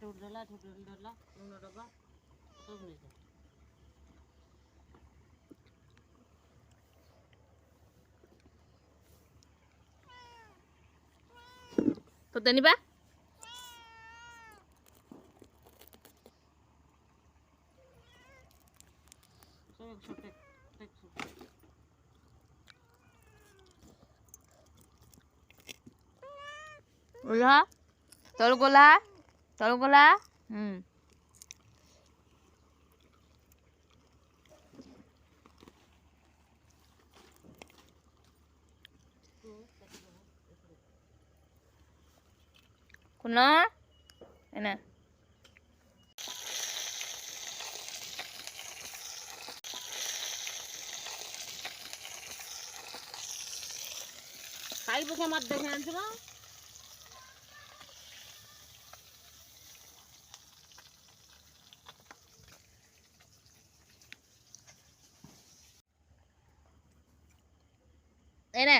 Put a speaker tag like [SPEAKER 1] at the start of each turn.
[SPEAKER 1] ঢোলা অন্য ডবা সব নিয়েছে।
[SPEAKER 2] তো তেনিবা উল্লা তলগোলা কোনা এনে
[SPEAKER 1] কাল বসে আমার দেখে আনছিল
[SPEAKER 2] এনে